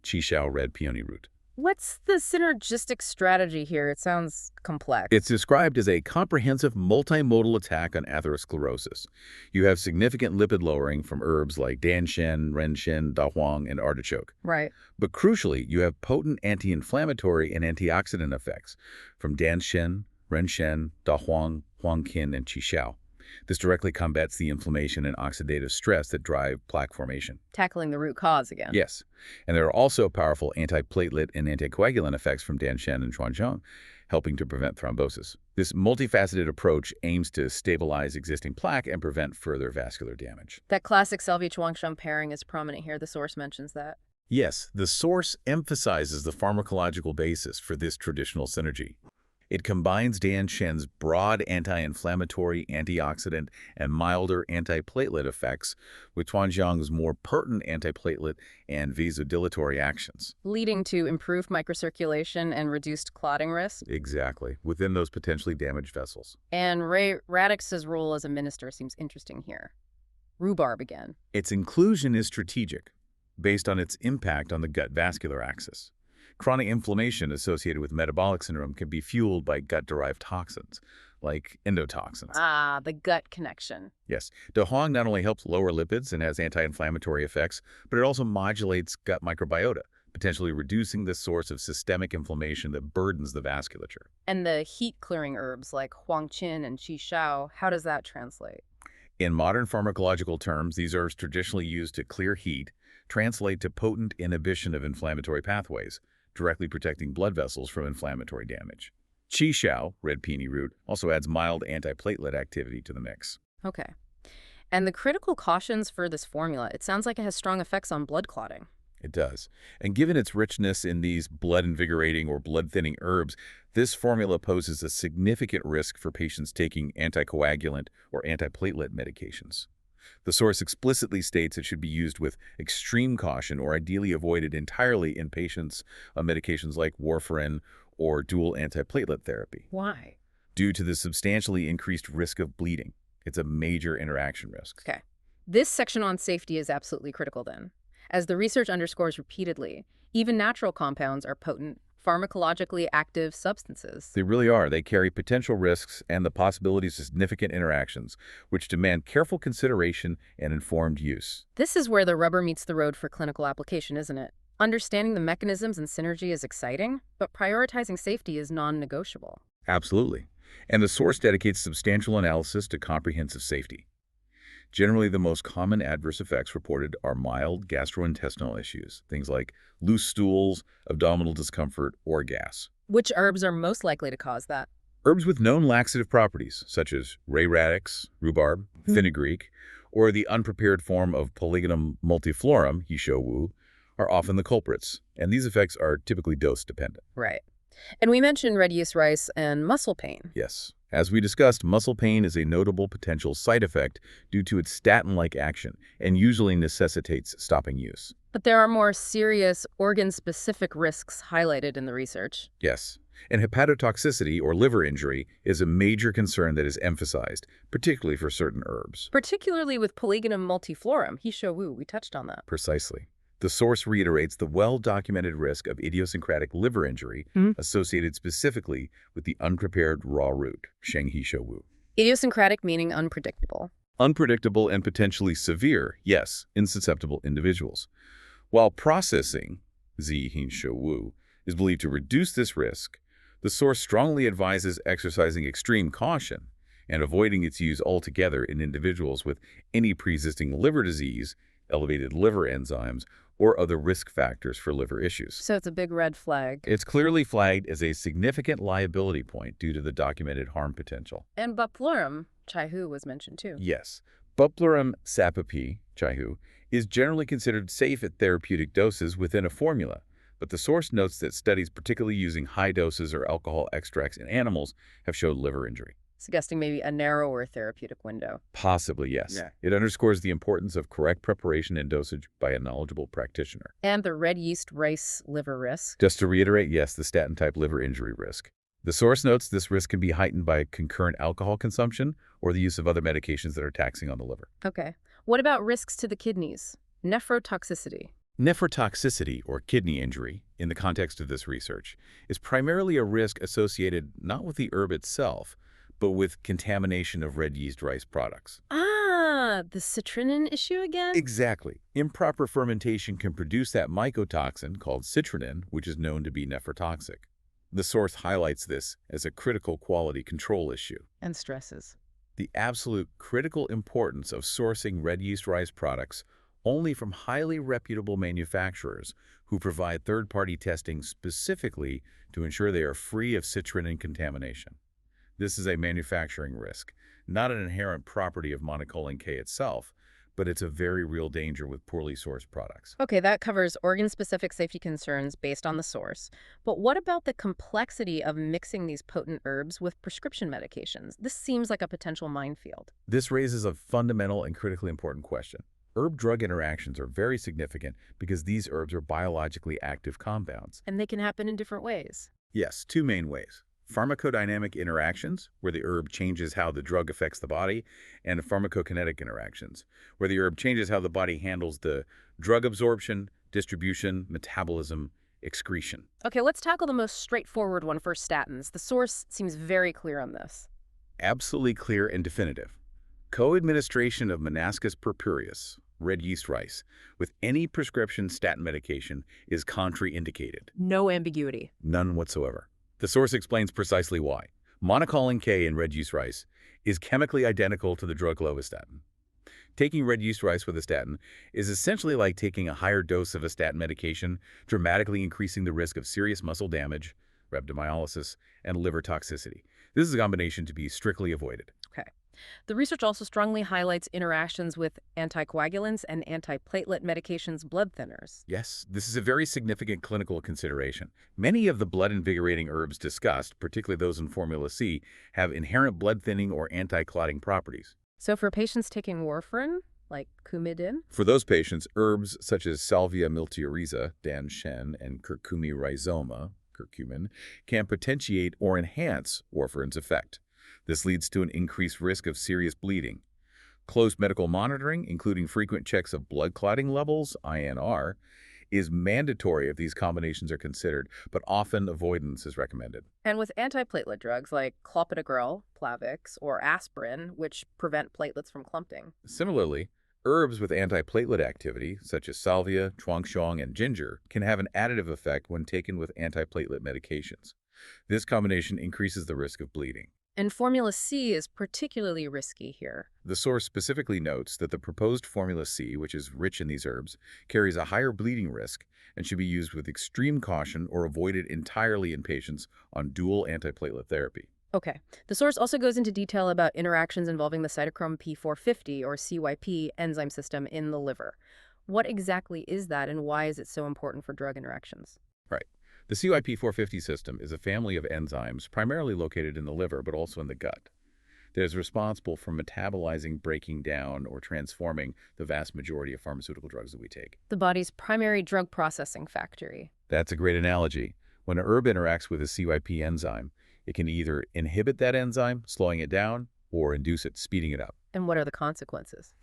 Qishao red peony root. What's the synergistic strategy here? It sounds complex. It's described as a comprehensive multimodal attack on atherosclerosis. You have significant lipid lowering from herbs like danshen, renshen, dahuang, and artichoke. Right. But crucially, you have potent anti-inflammatory and antioxidant effects from danshen, renshen, dahuang, huangqin, and qishao. This directly combats the inflammation and oxidative stress that drive plaque formation. Tackling the root cause again. Yes. And there are also powerful antiplatelet and anticoagulant effects from danshen and xuanzhang, helping to prevent thrombosis. This multifaceted approach aims to stabilize existing plaque and prevent further vascular damage. That classic Salvia-Chuangshan pairing is prominent here. The source mentions that. Yes, the source emphasizes the pharmacological basis for this traditional synergy. It combines danshen's broad anti-inflammatory, antioxidant, and milder antiplatelet effects with tuanxiang's more potent antiplatelet and vasodilatory actions. Leading to improved microcirculation and reduced clotting risk. Exactly, within those potentially damaged vessels. And Radix's role as a minister seems interesting here. Rhubarb again. Its inclusion is strategic, based on its impact on the gut vascular axis. Chronic inflammation associated with metabolic syndrome can be fueled by gut-derived toxins, like endotoxins. Ah, the gut connection. Yes, Da Hong not only helps lower lipids and has anti-inflammatory effects, but it also modulates gut microbiota, potentially reducing the source of systemic inflammation that burdens the vasculature. And the heat-clearing herbs like huangqin and qi shao, how does that translate? In modern pharmacological terms, these herbs traditionally used to clear heat translate to potent inhibition of inflammatory pathways, directly protecting blood vessels from inflammatory damage. Qi Shao, red peony root, also adds mild antiplatelet activity to the mix. Okay. And the critical cautions for this formula, it sounds like it has strong effects on blood clotting. It does. And given its richness in these blood-invigorating or blood-thinning herbs, this formula poses a significant risk for patients taking anticoagulant or antiplatelet medications. The source explicitly states it should be used with extreme caution or ideally avoided entirely in patients on medications like warfarin or dual antiplatelet therapy Why? due to the substantially increased risk of bleeding. It's a major interaction risk. Okay. This section on safety is absolutely critical then. As the research underscores repeatedly, even natural compounds are potent, pharmacologically active substances. They really are. They carry potential risks and the possibilities of significant interactions, which demand careful consideration and informed use. This is where the rubber meets the road for clinical application, isn't it? Understanding the mechanisms and synergy is exciting, but prioritizing safety is non-negotiable. Absolutely. And the source dedicates substantial analysis to comprehensive safety. Generally, the most common adverse effects reported are mild gastrointestinal issues, things like loose stools, abdominal discomfort, or gas. Which herbs are most likely to cause that? Herbs with known laxative properties, such as ray radix, rhubarb, fenugreek, or the unprepared form of Polygonum multiflorum, Wu, are often the culprits, and these effects are typically dose-dependent. Right. And we mentioned red yeast rice and muscle pain. Yes. As we discussed, muscle pain is a notable potential side effect due to its statin-like action and usually necessitates stopping use. But there are more serious organ-specific risks highlighted in the research. Yes. And hepatotoxicity or liver injury is a major concern that is emphasized, particularly for certain herbs. Particularly with Polygonum multiflorum, Wu, we touched on that. Precisely. The source reiterates the well-documented risk of idiosyncratic liver injury associated specifically with the unprepared raw root, Wu. Idiosyncratic meaning unpredictable. Unpredictable and potentially severe, yes, in susceptible individuals. While processing, Wu, is believed to reduce this risk, the source strongly advises exercising extreme caution and avoiding its use altogether in individuals with any pre-existing liver disease, elevated liver enzymes, or other risk factors for liver issues. So it's a big red flag. It's clearly flagged as a significant liability point due to the documented harm potential. And Buplorum, Hu, was mentioned too. Yes, Buplorum sapopi, Hu, is generally considered safe at therapeutic doses within a formula, but the source notes that studies particularly using high doses or alcohol extracts in animals have showed liver injury. Suggesting maybe a narrower therapeutic window. Possibly, yes. Yeah. It underscores the importance of correct preparation and dosage by a knowledgeable practitioner. And the red yeast rice liver risk. Just to reiterate, yes, the statin-type liver injury risk. The source notes this risk can be heightened by concurrent alcohol consumption or the use of other medications that are taxing on the liver. Okay. What about risks to the kidneys? Nephrotoxicity. Nephrotoxicity, or kidney injury, in the context of this research, is primarily a risk associated not with the herb itself, but with contamination of red yeast rice products. Ah, the citrinin issue again? Exactly. Improper fermentation can produce that mycotoxin called citrinin, which is known to be nephrotoxic. The source highlights this as a critical quality control issue. And stresses. The absolute critical importance of sourcing red yeast rice products only from highly reputable manufacturers who provide third-party testing specifically to ensure they are free of citrinin contamination. This is a manufacturing risk, not an inherent property of monocolin K itself, but it's a very real danger with poorly sourced products. Okay, that covers organ-specific safety concerns based on the source. But what about the complexity of mixing these potent herbs with prescription medications? This seems like a potential minefield. This raises a fundamental and critically important question. Herb-drug interactions are very significant because these herbs are biologically active compounds. And they can happen in different ways. Yes, two main ways. Pharmacodynamic interactions, where the herb changes how the drug affects the body, and pharmacokinetic interactions, where the herb changes how the body handles the drug absorption, distribution, metabolism, excretion. Okay, let's tackle the most straightforward one first, statins. The source seems very clear on this. Absolutely clear and definitive. Co-administration of Monascus purpureus, red yeast rice, with any prescription statin medication is contraindicated. No ambiguity. None whatsoever. The source explains precisely why. Monocolin K in red yeast rice is chemically identical to the drug lovastatin. Taking red yeast rice with a statin is essentially like taking a higher dose of a statin medication, dramatically increasing the risk of serious muscle damage, rhabdomyolysis, and liver toxicity. This is a combination to be strictly avoided. Okay. The research also strongly highlights interactions with anticoagulants and antiplatelet medications, blood thinners. Yes, this is a very significant clinical consideration. Many of the blood-invigorating herbs discussed, particularly those in Formula C, have inherent blood-thinning or anti-clotting properties. So for patients taking warfarin, like Coumadin, For those patients, herbs such as Salvia miltiorrhiza, Dan Shen, and Curcumi rhizoma, curcumin, can potentiate or enhance warfarin's effect. This leads to an increased risk of serious bleeding. Close medical monitoring, including frequent checks of blood clotting levels, INR, is mandatory if these combinations are considered, but often avoidance is recommended. and with antiplatelet drugs like clopidogrel, Plavix, or aspirin, which prevent platelets from clumping. Similarly, herbs with antiplatelet activity, such as salvia, chuanxiang, and ginger, can have an additive effect when taken with antiplatelet medications. This combination increases the risk of bleeding. And Formula C is particularly risky here. The source specifically notes that the proposed Formula C, which is rich in these herbs, carries a higher bleeding risk and should be used with extreme caution or avoided entirely in patients on dual antiplatelet therapy. Okay. The source also goes into detail about interactions involving the cytochrome P450 or CYP enzyme system in the liver. What exactly is that and why is it so important for drug interactions? Right. The CYP450 system is a family of enzymes primarily located in the liver but also in the gut. That is responsible for metabolizing, breaking down, or transforming the vast majority of pharmaceutical drugs that we take. The body's primary drug processing factory. That's a great analogy. When a herb interacts with a CYP enzyme, it can either inhibit that enzyme, slowing it down, or induce it, speeding it up. And what are the consequences?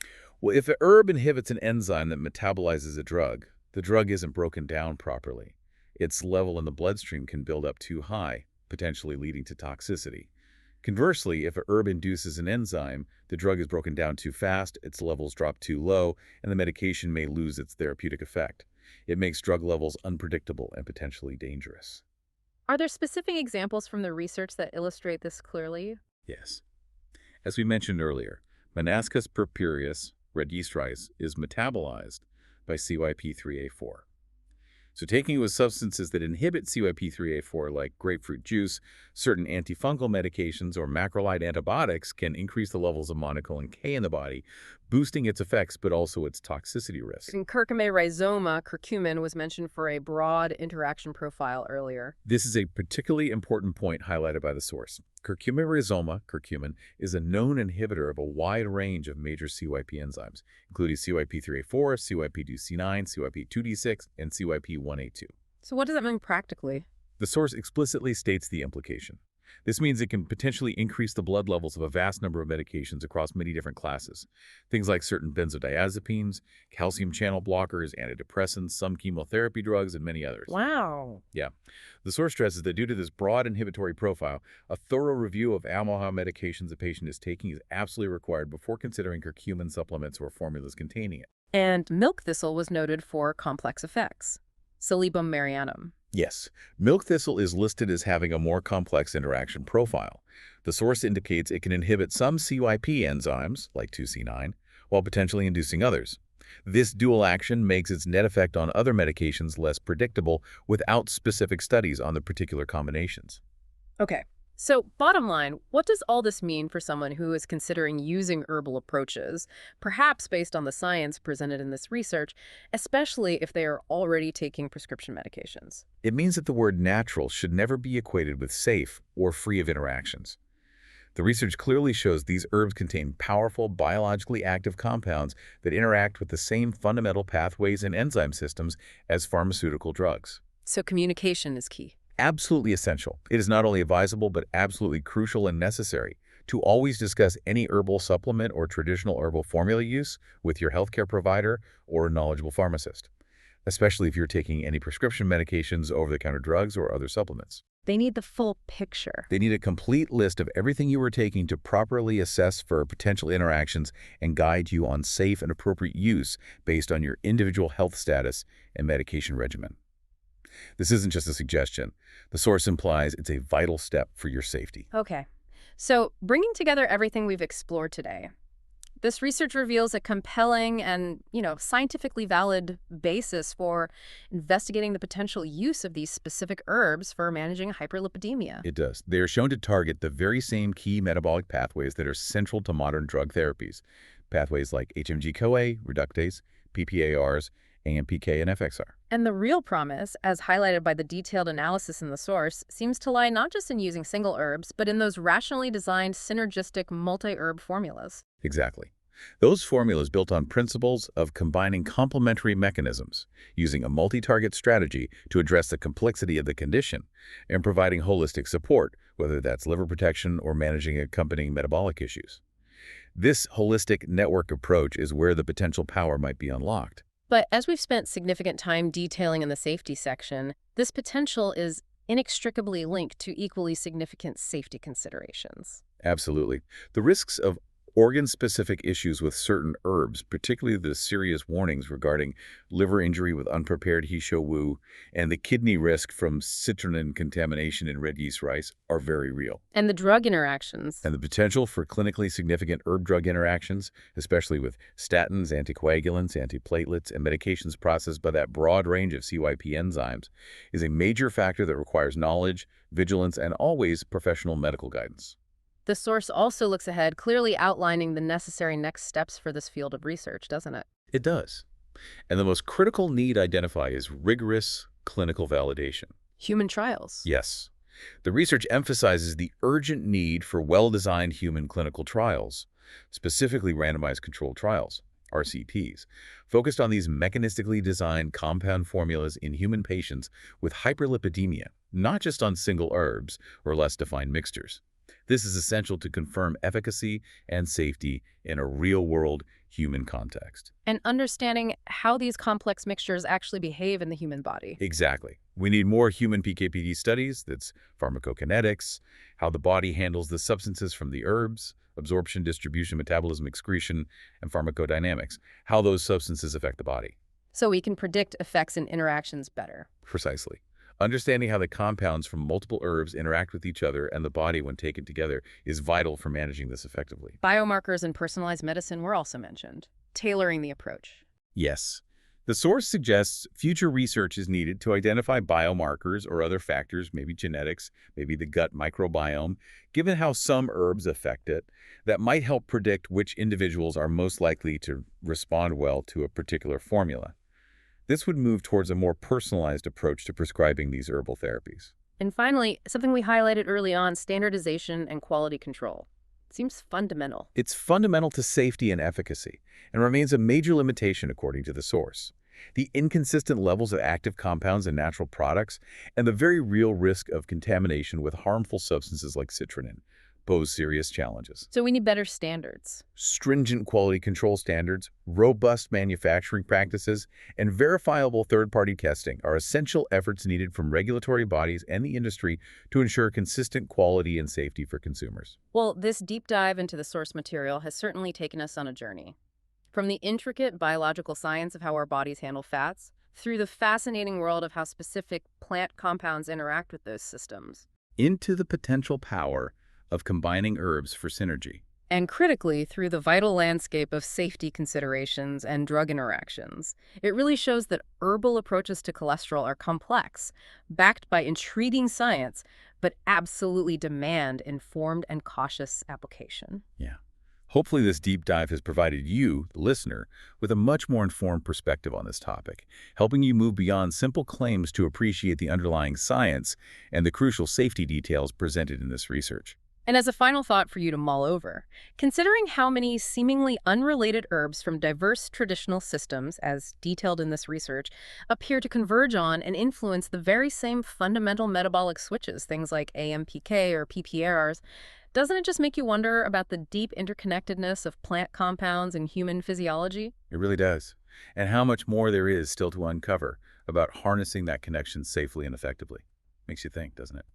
Well, if a herb inhibits an enzyme that metabolizes a drug, the drug isn't broken down properly. Its level in the bloodstream can build up too high, potentially leading to toxicity. Conversely, if a herb induces an enzyme, the drug is broken down too fast, its levels drop too low, and the medication may lose its therapeutic effect. It makes drug levels unpredictable and potentially dangerous. Are there specific examples from the research that illustrate this clearly? Yes. As we mentioned earlier, Monascus purpureus, red yeast rice, is metabolized by CYP3A4. So taking it with substances that inhibit CYP3A4 like grapefruit juice, certain antifungal medications, or macrolide antibiotics can increase the levels of monocolin K in the body, boosting its effects but also its toxicity risk. In Curcumi rhizoma, curcumin was mentioned for a broad interaction profile earlier. This is a particularly important point highlighted by the source. Curcumi rhizoma, curcumin, is a known inhibitor of a wide range of major CYP enzymes, including CYP3A4, CYP2C9, CYP2D6, and CYP1A2. So what does that mean practically? The source explicitly states the implication. This means it can potentially increase the blood levels of a vast number of medications across many different classes. Things like certain benzodiazepines, calcium channel blockers, antidepressants, some chemotherapy drugs, and many others. Wow. Yeah. The source stresses that due to this broad inhibitory profile, a thorough review of how medications a patient is taking is absolutely required before considering curcumin supplements or formulas containing it. And milk thistle was noted for complex effects. Silybum marianum. Yes, milk thistle is listed as having a more complex interaction profile. The source indicates it can inhibit some CYP enzymes, like 2C9, while potentially inducing others. This dual action makes its net effect on other medications less predictable without specific studies on the particular combinations. Okay. So, bottom line, what does all this mean for someone who is considering using herbal approaches, perhaps based on the science presented in this research, especially if they are already taking prescription medications? It means that the word natural should never be equated with safe or free of interactions. The research clearly shows these herbs contain powerful, biologically active compounds that interact with the same fundamental pathways and enzyme systems as pharmaceutical drugs. So communication is key. Absolutely essential. It is not only advisable, but absolutely crucial and necessary to always discuss any herbal supplement or traditional herbal formula use with your healthcare provider or a knowledgeable pharmacist, especially if you're taking any prescription medications, over-the-counter drugs, or other supplements. They need the full picture. They need a complete list of everything you are taking to properly assess for potential interactions and guide you on safe and appropriate use based on your individual health status and medication regimen. This isn't just a suggestion. The source implies it's a vital step for your safety. Okay. So, bringing together everything we've explored today, this research reveals a compelling and, scientifically valid basis for investigating the potential use of these specific herbs for managing hyperlipidemia. It does. They are shown to target the very same key metabolic pathways that are central to modern drug therapies. Pathways like HMG-CoA, reductase, PPARs, AMPK, and FXR. And the real promise, as highlighted by the detailed analysis in the source, seems to lie not just in using single herbs, but in those rationally designed synergistic multi-herb formulas. Exactly. Those formulas built on principles of combining complementary mechanisms, using a multi-target strategy to address the complexity of the condition, and providing holistic support, whether that's liver protection or managing accompanying metabolic issues. This holistic network approach is where the potential power might be unlocked. But as we've spent significant time detailing in the safety section, this potential is inextricably linked to equally significant safety considerations. Absolutely. The risks of organ-specific issues with certain herbs, particularly the serious warnings regarding liver injury with unprepared he shou wu and the kidney risk from citrulline contamination in red yeast rice, are very real. And the drug interactions. And the potential for clinically significant herb-drug interactions, especially with statins, anticoagulants, antiplatelets, and medications processed by that broad range of CYP enzymes, is a major factor that requires knowledge, vigilance, and always professional medical guidance. The source also looks ahead, clearly outlining the necessary next steps for this field of research, doesn't it? It does. And the most critical need identified is rigorous clinical validation. Human trials. Yes. The research emphasizes the urgent need for well-designed human clinical trials, specifically randomized controlled trials, RCTs, focused on these mechanistically designed compound formulas in human patients with hyperlipidemia, not just on single herbs or less defined mixtures. This is essential to confirm efficacy and safety in a real-world human context. And understanding how these complex mixtures actually behave in the human body. Exactly. We need more human PK/PD studies. That's pharmacokinetics, how the body handles the substances from the herbs, absorption, distribution, metabolism, excretion, and pharmacodynamics, how those substances affect the body. So we can predict effects and interactions better. Precisely. Understanding how the compounds from multiple herbs interact with each other and the body when taken together is vital for managing this effectively. Biomarkers and personalized medicine were also mentioned, tailoring the approach. Yes. The source suggests future research is needed to identify biomarkers or other factors, maybe genetics, maybe the gut microbiome, given how some herbs affect it, that might help predict which individuals are most likely to respond well to a particular formula. This would move towards a more personalized approach to prescribing these herbal therapies. And finally, something we highlighted early on, standardization and quality control. It seems fundamental. It's fundamental to safety and efficacy, and remains a major limitation according to the source. The inconsistent levels of active compounds in natural products and the very real risk of contamination with harmful substances like citrulline pose serious challenges. So we need better standards. Stringent quality control standards, robust manufacturing practices, and verifiable third-party testing are essential efforts needed from regulatory bodies and the industry to ensure consistent quality and safety for consumers. Well, this deep dive into the source material has certainly taken us on a journey. From the intricate biological science of how our bodies handle fats, through the fascinating world of how specific plant compounds interact with those systems. Into the potential power of combining herbs for synergy. And critically, through the vital landscape of safety considerations and drug interactions. It really shows that herbal approaches to cholesterol are complex, backed by intriguing science, but absolutely demand informed and cautious application. Yeah. Hopefully this deep dive has provided you, the listener, with a much more informed perspective on this topic, helping you move beyond simple claims to appreciate the underlying science and the crucial safety details presented in this research. And as a final thought for you to mull over, considering how many seemingly unrelated herbs from diverse traditional systems, as detailed in this research, appear to converge on and influence the very same fundamental metabolic switches, things like AMPK or PPARs, doesn't it just make you wonder about the deep interconnectedness of plant compounds and human physiology? It really does. And how much more there is still to uncover about harnessing that connection safely and effectively. Makes you think, doesn't it?